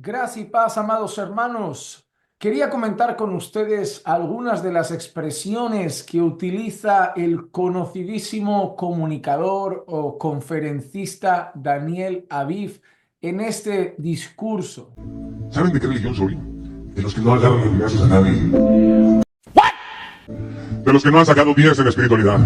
Gracia y paz, amados hermanos. Quería comentar con ustedes algunas de las expresiones que utiliza el conocidísimo comunicador o conferencista Daniel Aviv en este discurso. ¿Saben de qué religión soy? De los que no agarran a vergazos a nadie. De los que no han sacado 10 en espiritualidad.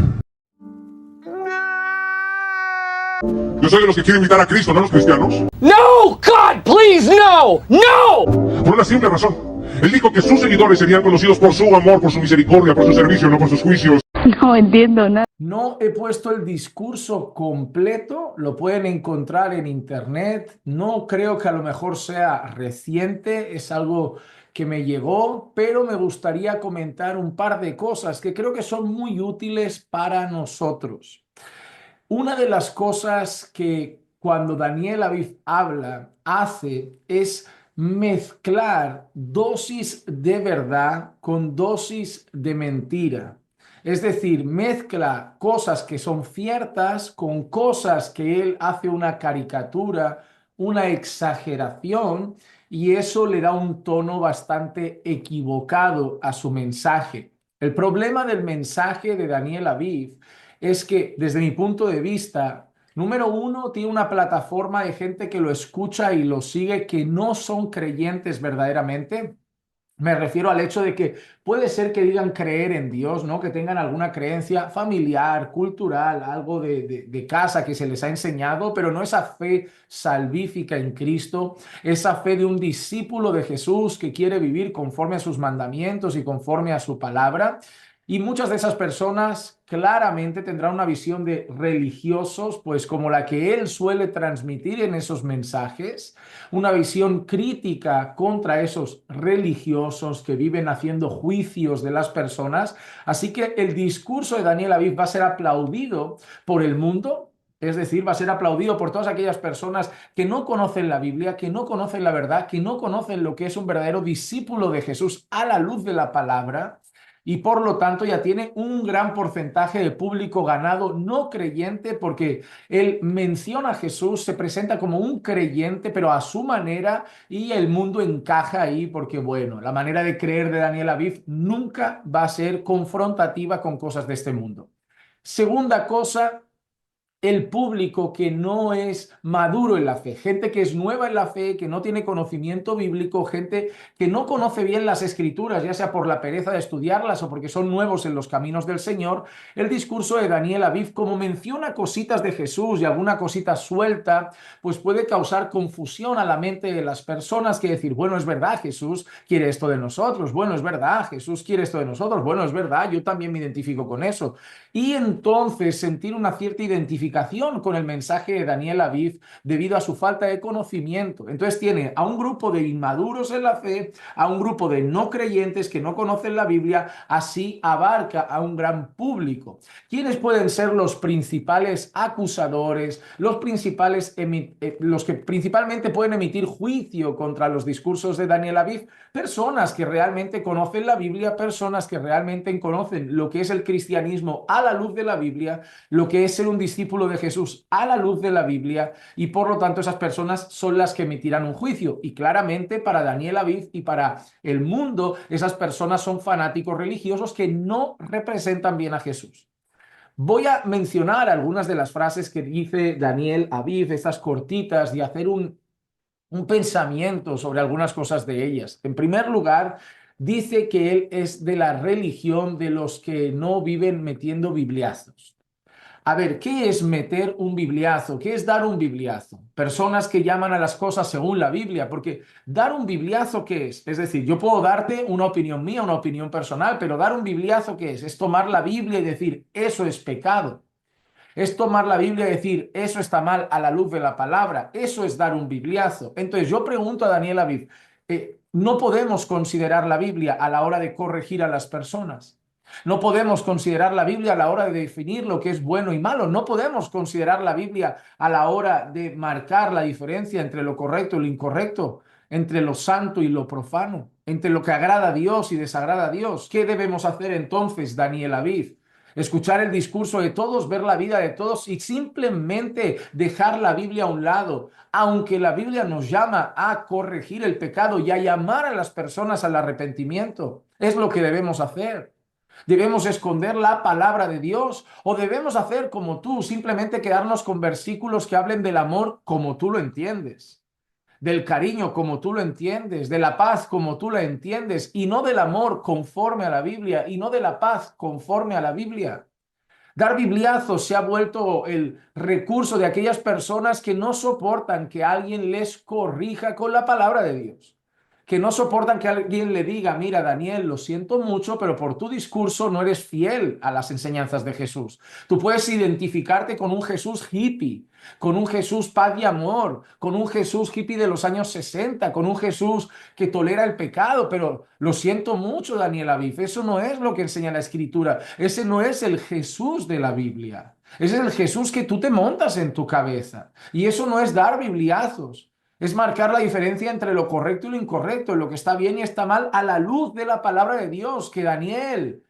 Yo soy de los que quieren imitar a Cristo, no a los cristianos. No, God, please, no, no. Por una simple razón. Él dijo que sus seguidores serían conocidos por su amor, por su misericordia, por su servicio, no por sus juicios. No entiendo nada. No he puesto el discurso completo, lo pueden encontrar en internet. No creo que a lo mejor sea reciente, es algo que me llegó, pero me gustaría comentar un par de cosas que creo que son muy útiles para nosotros. Una de las cosas que cuando Daniel Aviv habla, hace es mezclar dosis de verdad con dosis de mentira. Es decir, mezcla cosas que son ciertas con cosas que él hace una caricatura, una exageración, y eso le da un tono bastante equivocado a su mensaje. El problema del mensaje de Daniel Aviv es que desde mi punto de vista, número uno, tiene una plataforma de gente que lo escucha y lo sigue que no son creyentes verdaderamente. Me refiero al hecho de que puede ser que digan creer en Dios, ¿no? Que tengan alguna creencia familiar, cultural, algo de casa que se les ha enseñado, pero no esa fe salvífica en Cristo, esa fe de un discípulo de Jesús que quiere vivir conforme a sus mandamientos y conforme a su palabra. Y muchas de esas personas claramente tendrán una visión de religiosos, pues como la que él suele transmitir en esos mensajes, una visión crítica contra esos religiosos que viven haciendo juicios de las personas. Así que el discurso de Daniel Aviv va a ser aplaudido por el mundo. Es decir, va a ser aplaudido por todas aquellas personas que no conocen la Biblia, que no conocen la verdad, que no conocen lo que es un verdadero discípulo de Jesús a la luz de la palabra. Y por lo tanto ya tiene un gran porcentaje de público ganado no creyente, porque él menciona a Jesús, se presenta como un creyente, pero a su manera, y el mundo encaja ahí porque, bueno, la manera de creer de Daniel Aviv nunca va a ser confrontativa con cosas de este mundo. Segunda cosa, el público que no es maduro en la fe, gente que es nueva en la fe, que no tiene conocimiento bíblico, gente que no conoce bien las escrituras, ya sea por la pereza de estudiarlas o porque son nuevos en los caminos del Señor. El discurso de Daniel Aviv, como menciona cositas de Jesús y alguna cosita suelta, pues puede causar confusión a la mente de las personas, que decir, bueno, es verdad, Jesús quiere esto de nosotros, bueno, es verdad, Jesús quiere esto de nosotros, bueno, es verdad, yo también me identifico con eso. Y entonces sentir una cierta identificación con el mensaje de Daniel Aviv debido a su falta de conocimiento. Entonces tiene a un grupo de inmaduros en la fe, a un grupo de no creyentes que no conocen la Biblia, así abarca a un gran público. ¿Quiénes pueden ser los principales acusadores, los que principalmente pueden emitir juicio contra los discursos de Daniel Aviv? Personas que realmente conocen la Biblia, personas que realmente conocen lo que es el cristianismo a la luz de la Biblia, lo que es ser un discípulo de Jesús a la luz de la Biblia, y por lo tanto esas personas son las que emitirán un juicio. Y claramente para Daniel Aviv y para el mundo, esas personas son fanáticos religiosos que no representan bien a Jesús. Voy a mencionar algunas de las frases que dice Daniel Aviv, estas cortitas, y hacer un pensamiento sobre algunas cosas de ellas. En primer lugar, dice que él es de la religión de los que no viven metiendo bibliazos. A ver, ¿qué es meter un bibliazo? ¿Qué es dar un bibliazo? Personas que llaman a las cosas según la Biblia, porque dar un bibliazo, ¿qué es? Es decir, yo puedo darte una opinión mía, una opinión personal, pero dar un bibliazo, ¿qué es? Es tomar la Biblia y decir, eso es pecado. Es tomar la Biblia y decir, eso está mal a la luz de la palabra. Eso es dar un bibliazo. Entonces yo pregunto a Daniel Aviv, no podemos considerar la Biblia a la hora de corregir a las personas. No podemos considerar la Biblia a la hora de definir lo que es bueno y malo. No podemos considerar la Biblia a la hora de marcar la diferencia entre lo correcto y lo incorrecto, entre lo santo y lo profano, entre lo que agrada a Dios y desagrada a Dios. ¿Qué debemos hacer entonces, Daniel Aviv? escuchar el discurso de todos, ver la vida de todos y simplemente dejar la Biblia a un lado. Aunque la Biblia nos llama a corregir el pecado y a llamar a las personas al arrepentimiento, es lo que debemos hacer. ¿Debemos esconder la palabra de Dios o debemos hacer como tú, simplemente quedarnos con versículos que hablen del amor como tú lo entiendes? Del cariño como tú lo entiendes, de la paz como tú la entiendes, y no del amor conforme a la Biblia, y no de la paz conforme a la Biblia. Dar bibliazos se ha vuelto el recurso de aquellas personas que no soportan que alguien les corrija con la palabra de Dios, que no soportan que alguien le diga, mira, Daniel, lo siento mucho, pero por tu discurso no eres fiel a las enseñanzas de Jesús. Tú puedes identificarte con un Jesús hippie, con un Jesús paz y amor, con un Jesús hippie de los años 60, con un Jesús que tolera el pecado, pero lo siento mucho, Daniel Aviv, eso no es lo que enseña la Escritura, ese no es el Jesús de la Biblia, ese es el Jesús que tú te montas en tu cabeza, y eso no es dar bibliazos. Es marcar la diferencia entre lo correcto y lo incorrecto, lo que está bien y está mal a la luz de la palabra de Dios, que Daniel,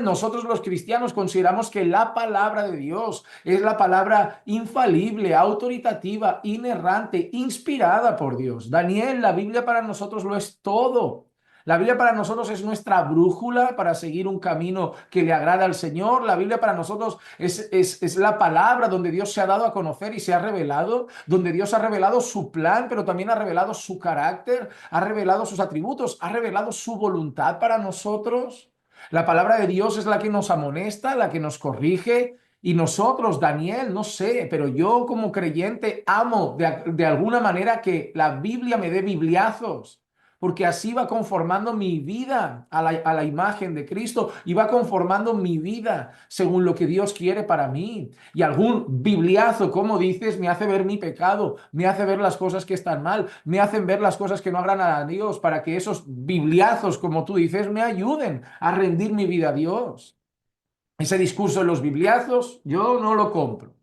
nosotros los cristianos consideramos que la palabra de Dios es la palabra infalible, autoritativa, inerrante, inspirada por Dios. Daniel, la Biblia para nosotros lo es todo. La Biblia para nosotros es nuestra brújula para seguir un camino que le agrada al Señor. La Biblia para nosotros es la palabra donde Dios se ha dado a conocer y se ha revelado, donde Dios ha revelado su plan, pero también ha revelado su carácter, ha revelado sus atributos, ha revelado su voluntad para nosotros. La palabra de Dios es la que nos amonesta, la que nos corrige. Y nosotros, Daniel, no sé, pero yo como creyente amo de alguna manera que la Biblia me dé bibliazos, porque así va conformando mi vida a la imagen de Cristo y va conformando mi vida según lo que Dios quiere para mí. Y algún bibliazo, como dices, me hace ver mi pecado, me hace ver las cosas que están mal, me hacen ver las cosas que no agradan a Dios, para que esos bibliazos, como tú dices, me ayuden a rendir mi vida a Dios. Ese discurso de los bibliazos, yo no lo compro.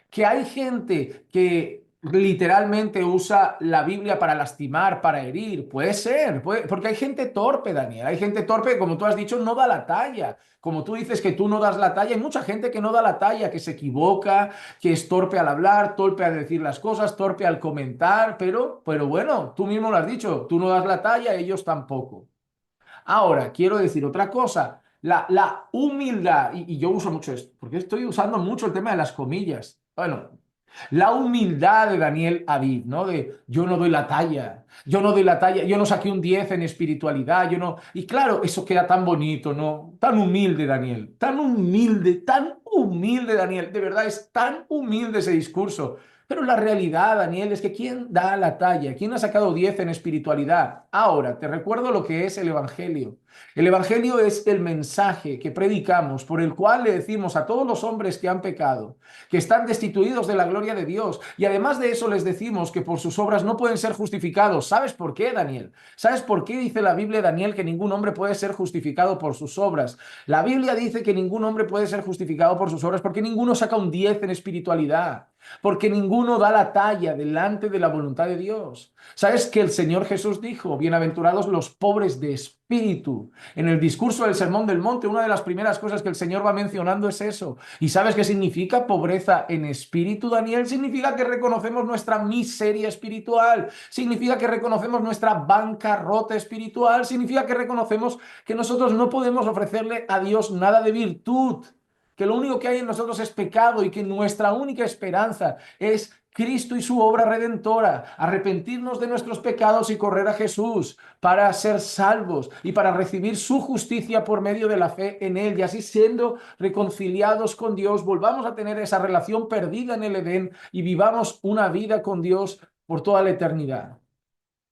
Que hay gente que literalmente usa la Biblia para lastimar, para herir, puede ser, porque hay gente torpe, Daniel, hay gente torpe que, como tú has dicho, no da la talla. Como tú dices que tú no das la talla, hay mucha gente que no da la talla, que se equivoca, que es torpe al hablar, torpe al decir las cosas, torpe al comentar, pero bueno, tú mismo lo has dicho, tú no das la talla, ellos tampoco. Ahora, quiero decir otra cosa. La humildad, y yo uso mucho esto, porque estoy usando mucho el tema de las comillas. Bueno, la humildad de Daniel Aviv, ¿no? De yo no doy la talla, yo no doy la talla, yo no saqué un 10 en espiritualidad, yo no. Y claro, eso queda tan bonito, ¿no? Tan humilde, Daniel, tan humilde, Daniel. De verdad, es tan humilde ese discurso. Pero la realidad, Daniel, es que ¿quién da la talla? ¿Quién ha sacado 10 en espiritualidad? Ahora, te recuerdo lo que es el Evangelio. El Evangelio es el mensaje que predicamos, por el cual le decimos a todos los hombres que han pecado, que están destituidos de la gloria de Dios, y además de eso les decimos que por sus obras no pueden ser justificados. ¿Sabes por qué, Daniel? ¿Sabes por qué dice la Biblia, Daniel, que ningún hombre puede ser justificado por sus obras? La Biblia dice que ningún hombre puede ser justificado por sus obras porque ninguno saca un 10 en espiritualidad, porque ninguno da la talla delante de la voluntad de Dios. ¿Sabes que el Señor Jesús dijo, bienaventurados los pobres de espíritu? En el discurso del Sermón del Monte, una de las primeras cosas que el Señor va mencionando es eso. ¿Y sabes qué significa pobreza en espíritu, Daniel? Significa que reconocemos nuestra miseria espiritual, significa que reconocemos nuestra bancarrota espiritual, significa que reconocemos que nosotros no podemos ofrecerle a Dios nada de virtud, que lo único que hay en nosotros es pecado y que nuestra única esperanza es Cristo y su obra redentora, arrepentirnos de nuestros pecados y correr a Jesús para ser salvos y para recibir su justicia por medio de la fe en Él, y así siendo reconciliados con Dios, volvamos a tener esa relación perdida en el Edén y vivamos una vida con Dios por toda la eternidad.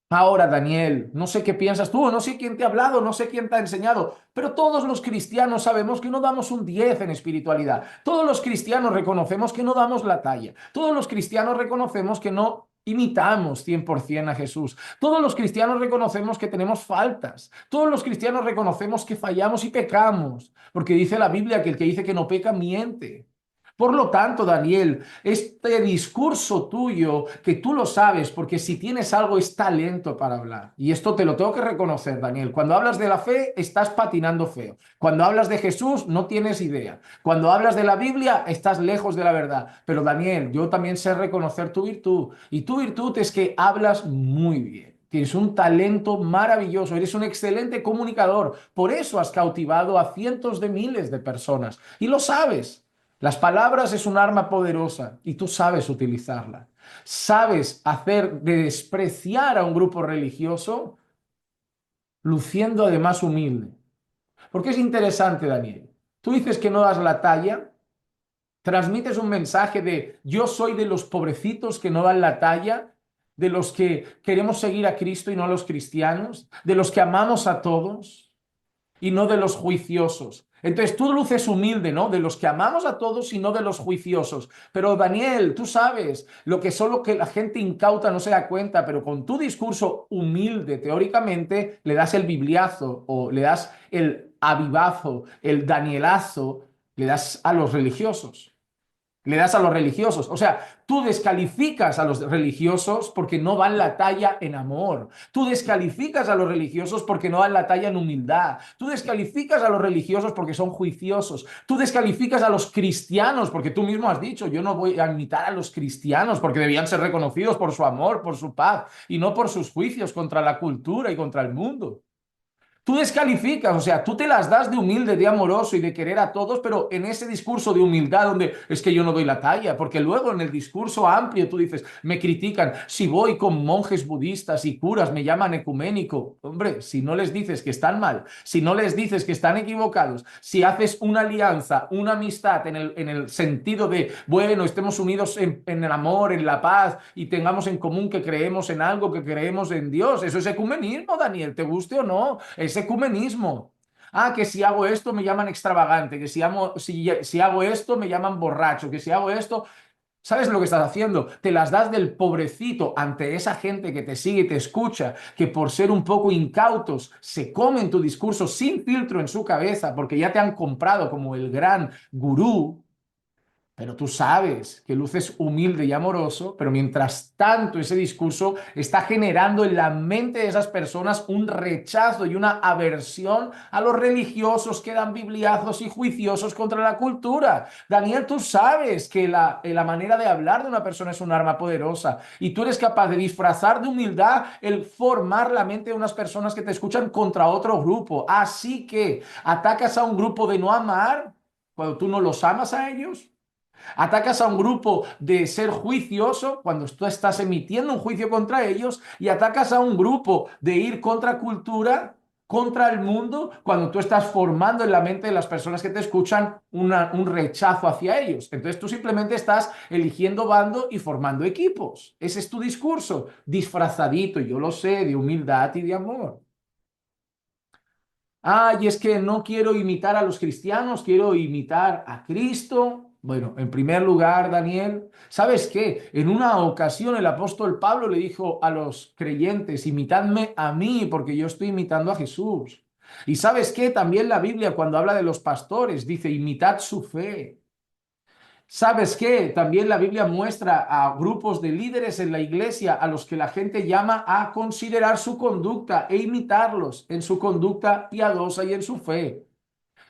Ahora, Daniel, no sé qué piensas tú, no sé quién te ha hablado, no sé quién te ha enseñado, pero todos los cristianos sabemos que no damos un 10 en espiritualidad. Todos los cristianos reconocemos que no damos la talla. Todos los cristianos reconocemos que no imitamos 100% a Jesús. Todos los cristianos reconocemos que tenemos faltas. Todos los cristianos reconocemos que fallamos y pecamos, porque dice la Biblia que el que dice que no peca miente. Por lo tanto, Daniel, este discurso tuyo, que tú lo sabes, porque si tienes algo es talento para hablar. Y esto te lo tengo que reconocer, Daniel. Cuando hablas de la fe, estás patinando feo. Cuando hablas de Jesús, no tienes idea. Cuando hablas de la Biblia, estás lejos de la verdad. Pero, Daniel, yo también sé reconocer tu virtud. Y tu virtud es que hablas muy bien. Tienes un talento maravilloso, eres un excelente comunicador. Por eso has cautivado a cientos de miles de personas. Y lo sabes. Las palabras es un arma poderosa y tú sabes utilizarla. Sabes hacer de despreciar a un grupo religioso, luciendo además humilde. Porque es interesante, Daniel. Tú dices que no das la talla, transmites un mensaje de yo soy de los pobrecitos que no dan la talla, de los que queremos seguir a Cristo y no a los cristianos, de los que amamos a todos y no de los juiciosos. Entonces tú luces humilde, ¿no? De los que amamos a todos y no de los juiciosos. Pero Daniel, tú sabes lo que solo que la gente incauta no se da cuenta, pero con tu discurso humilde, teóricamente, le das el bibliazo o le das el avivazo, el danielazo, le das a los religiosos. Le das a los religiosos. O sea, tú descalificas a los religiosos porque no dan la talla en amor. Tú descalificas a los religiosos porque no dan la talla en humildad. Tú descalificas a los religiosos porque son juiciosos. Tú descalificas a los cristianos porque tú mismo has dicho, yo no voy a imitar a los cristianos porque debían ser reconocidos por su amor, por su paz y no por sus juicios contra la cultura y contra el mundo. Tú descalificas, o sea, tú te las das de humilde, de amoroso y de querer a todos, pero en ese discurso de humildad donde es que yo no doy la talla, porque luego en el discurso amplio tú dices, me critican, si voy con monjes budistas y curas me llaman ecuménico. Hombre, si no les dices que están mal, si no les dices que están equivocados, si haces una alianza, una amistad en el sentido de, bueno, estemos unidos en el amor, en la paz y tengamos en común que creemos en algo, que creemos en Dios, eso es ecumenismo, Daniel, te guste o no, es ecumenismo. Ah, que si hago esto me llaman extravagante, que si hago esto me llaman borracho, que si hago esto, ¿sabes lo que estás haciendo? Te las das del pobrecito ante esa gente que te sigue y te escucha, que por ser un poco incautos se comen tu discurso sin filtro en su cabeza porque ya te han comprado como el gran gurú. Pero tú sabes que luces humilde y amoroso, pero mientras tanto ese discurso está generando en la mente de esas personas un rechazo y una aversión a los religiosos que dan bibliazos y juiciosos contra la cultura. Daniel, tú sabes que la manera de hablar de una persona es un arma poderosa y tú eres capaz de disfrazar de humildad el formar la mente de unas personas que te escuchan contra otro grupo. Así que atacas a un grupo de no amar cuando tú no los amas a ellos. Atacas a un grupo de ser juicioso cuando tú estás emitiendo un juicio contra ellos y atacas a un grupo de ir contra cultura, contra el mundo, cuando tú estás formando en la mente de las personas que te escuchan un rechazo hacia ellos. Entonces tú simplemente estás eligiendo bando y formando equipos. Ese es tu discurso, disfrazadito, yo lo sé, de humildad y de amor. Ah, y es que no quiero imitar a los cristianos, quiero imitar a Cristo. Bueno, en primer lugar, Daniel, ¿sabes qué? En una ocasión el apóstol Pablo le dijo a los creyentes, imitadme a mí porque yo estoy imitando a Jesús. Y ¿sabes qué? También la Biblia cuando habla de los pastores dice, imitad su fe. ¿Sabes qué? También la Biblia muestra a grupos de líderes en la iglesia a los que la gente llama a considerar su conducta e imitarlos en su conducta piadosa y en su fe.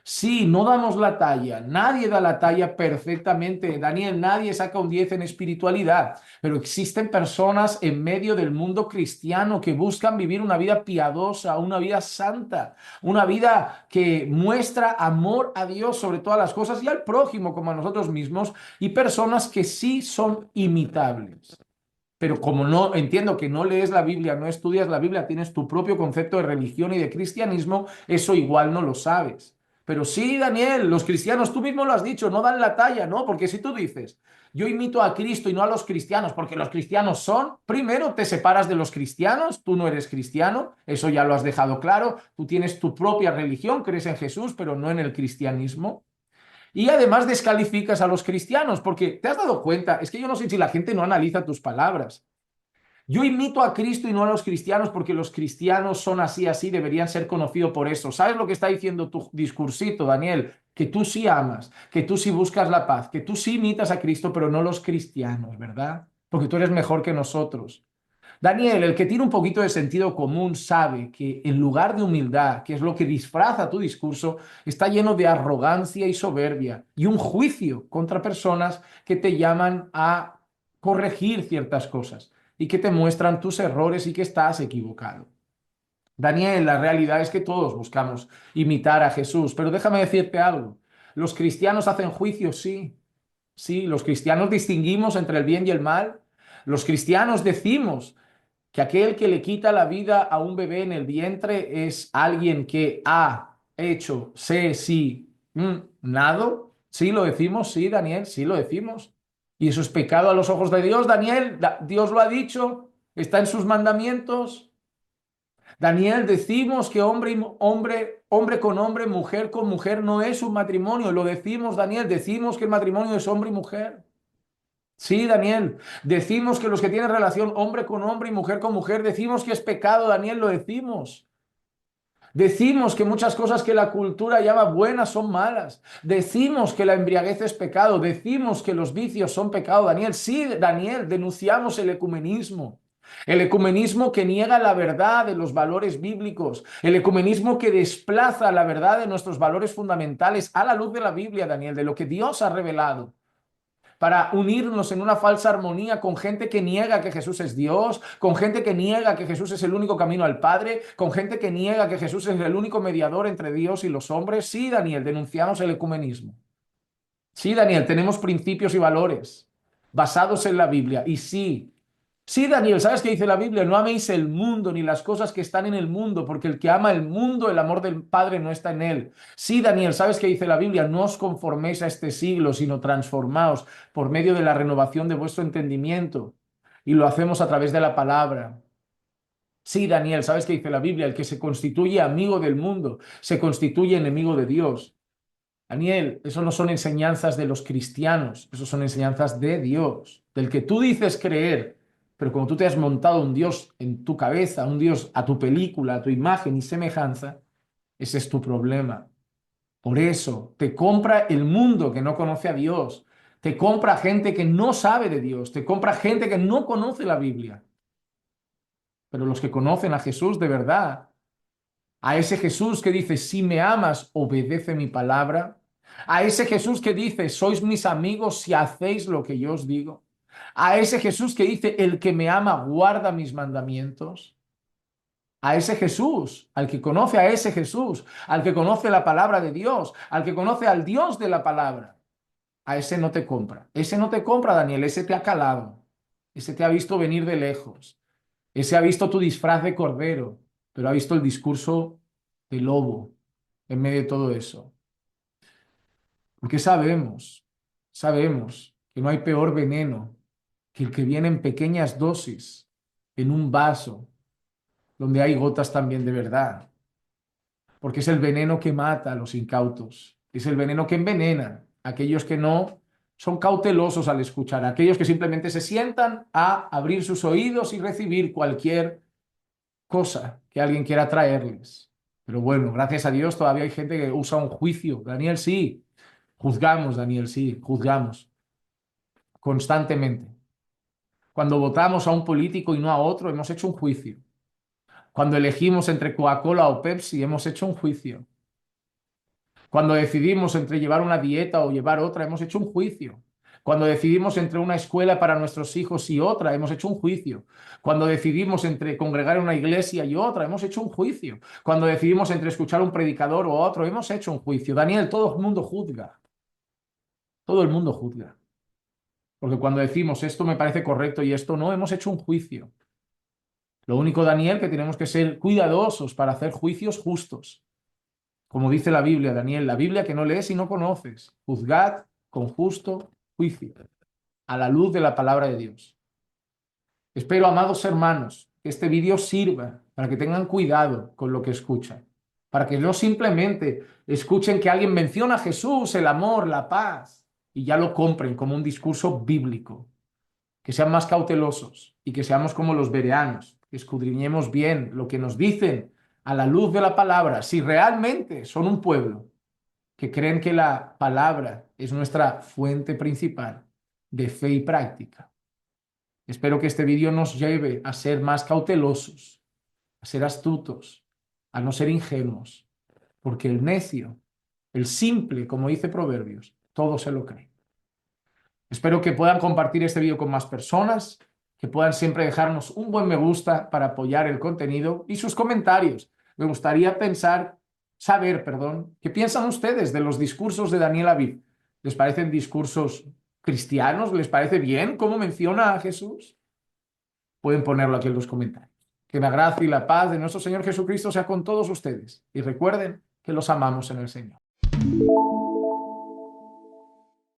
Sí, no damos la talla, nadie da la talla perfectamente, Daniel, nadie saca un 10 en espiritualidad, pero existen personas en medio del mundo cristiano que buscan vivir una vida piadosa, una vida santa, una vida que muestra amor a Dios sobre todas las cosas y al prójimo como a nosotros mismos, y personas que sí son imitables. Pero como no entiendo que no lees la Biblia, no estudias la Biblia, tienes tu propio concepto de religión y de cristianismo, eso igual no lo sabes. Pero sí, Daniel, los cristianos, tú mismo lo has dicho, no dan la talla, ¿no? Porque si tú dices, yo imito a Cristo y no a los cristianos, porque los cristianos son, primero te separas de los cristianos, tú no eres cristiano, eso ya lo has dejado claro, tú tienes tu propia religión, crees en Jesús, pero no en el cristianismo. Y además descalificas a los cristianos, porque te has dado cuenta, es que yo no sé si la gente no analiza tus palabras. Yo imito a Cristo y no a los cristianos porque los cristianos son así, así, deberían ser conocidos por eso. ¿Sabes lo que está diciendo tu discursito, Daniel? que tú sí amas, que tú sí buscas la paz, que tú sí imitas a Cristo, pero no los cristianos, ¿verdad? Porque tú eres mejor que nosotros. Daniel, el que tiene un poquito de sentido común, sabe que en lugar de humildad, que es lo que disfraza tu discurso, está lleno de arrogancia y soberbia y un juicio contra personas que te llaman a corregir ciertas cosas y que te muestran tus errores y que estás equivocado. Daniel, la realidad es que todos buscamos imitar a Jesús, pero déjame decirte algo. ¿Los cristianos hacen juicio? Sí. Sí, los cristianos distinguimos entre el bien y el mal. Los cristianos decimos que aquel que le quita la vida a un bebé en el vientre es alguien que ha hecho, sé, sí, nado. Sí, lo decimos, sí, Daniel, sí, lo decimos. Y eso es pecado a los ojos de Dios, Daniel. Dios lo ha dicho, está en sus mandamientos. Daniel, decimos que hombre con hombre, mujer con mujer no es un matrimonio. Lo decimos, Daniel, decimos que el matrimonio es hombre y mujer. Sí, Daniel, decimos que los que tienen relación hombre con hombre y mujer con mujer, decimos que es pecado, Daniel, lo decimos. Decimos que muchas cosas que la cultura llama buenas son malas. Decimos que la embriaguez es pecado. Decimos que los vicios son pecado, Daniel. Sí, Daniel, denunciamos el ecumenismo. El ecumenismo que niega la verdad de los valores bíblicos. El ecumenismo que desplaza la verdad de nuestros valores fundamentales a la luz de la Biblia, Daniel, de lo que Dios ha revelado para unirnos en una falsa armonía con gente que niega que Jesús es Dios, con gente que niega que Jesús es el único camino al Padre, con gente que niega que Jesús es el único mediador entre Dios y los hombres. Sí, Daniel, denunciamos el ecumenismo. Sí, Daniel, tenemos principios y valores basados en la Biblia. Y sí, sí, Daniel, ¿sabes qué dice la Biblia? No améis el mundo ni las cosas que están en el mundo, porque el que ama el mundo, el amor del Padre no está en él. Sí, Daniel, ¿sabes qué dice la Biblia? No os conforméis a este siglo, sino transformaos por medio de la renovación de vuestro entendimiento. Y lo hacemos a través de la palabra. Sí, Daniel, ¿sabes qué dice la Biblia? El que se constituye amigo del mundo, se constituye enemigo de Dios. Daniel, eso no son enseñanzas de los cristianos, eso son enseñanzas de Dios, del que tú dices creer, pero como tú te has montado un Dios en tu cabeza, un Dios a tu película, a tu imagen y semejanza, ese es tu problema. Por eso te compra el mundo que no conoce a Dios, te compra gente que no sabe de Dios, te compra gente que no conoce la Biblia. Pero los que conocen a Jesús de verdad, a ese Jesús que dice, si me amas, obedece mi palabra. A ese Jesús que dice, sois mis amigos si hacéis lo que yo os digo. A ese Jesús que dice, el que me ama guarda mis mandamientos. A ese Jesús, al que conoce a ese Jesús, al que conoce la palabra de Dios, al que conoce al Dios de la palabra. A ese no te compra. Ese no te compra, Daniel, ese te ha calado. Ese te ha visto venir de lejos. Ese ha visto tu disfraz de cordero, pero ha visto el discurso de lobo en medio de todo eso. Porque sabemos que no hay peor veneno que el que viene en pequeñas dosis, en un vaso, donde hay gotas también de verdad. Porque es el veneno que mata a los incautos, es el veneno que envenena a aquellos que no son cautelosos al escuchar, a aquellos que simplemente se sientan a abrir sus oídos y recibir cualquier cosa que alguien quiera traerles. Pero bueno, gracias a Dios todavía hay gente que usa un juicio. Daniel, sí. Juzgamos, Daniel, sí. Juzgamos constantemente. Cuando votamos a un político y no a otro, hemos hecho un juicio. Cuando elegimos entre Coca-Cola o Pepsi, hemos hecho un juicio. Cuando decidimos entre llevar una dieta o llevar otra, hemos hecho un juicio. Cuando decidimos entre una escuela para nuestros hijos y otra, hemos hecho un juicio. Cuando decidimos entre congregar en una iglesia y otra, hemos hecho un juicio. Cuando decidimos entre escuchar a un predicador o otro, hemos hecho un juicio. Daniel, todo el mundo juzga. Todo el mundo juzga. Porque cuando decimos esto me parece correcto y esto no, hemos hecho un juicio. Lo único, Daniel, que tenemos que ser cuidadosos para hacer juicios justos. Como dice la Biblia, Daniel, la Biblia que no lees y no conoces. Juzgad con justo juicio, a la luz de la palabra de Dios. Espero, amados hermanos, que este vídeo sirva para que tengan cuidado con lo que escuchan, para que no simplemente escuchen que alguien menciona a Jesús, el amor, la paz, y ya lo compren como un discurso bíblico. Que sean más cautelosos y que seamos como los bereanos, que escudriñemos bien lo que nos dicen a la luz de la palabra, si realmente son un pueblo que creen que la palabra es nuestra fuente principal de fe y práctica. Espero que este vídeo nos lleve a ser más cautelosos, a ser astutos, a no ser ingenuos, porque el necio, el simple, como dice Proverbios, todo se lo cree. Espero que puedan compartir este vídeo con más personas, que puedan siempre dejarnos un buen me gusta para apoyar el contenido y sus comentarios. Me gustaría saber, qué piensan ustedes de los discursos de Daniel Aviv. ¿Les parecen discursos cristianos? ¿Les parece bien cómo menciona a Jesús? Pueden ponerlo aquí en los comentarios. Que la gracia y la paz de nuestro Señor Jesucristo sea con todos ustedes. Y recuerden que los amamos en el Señor.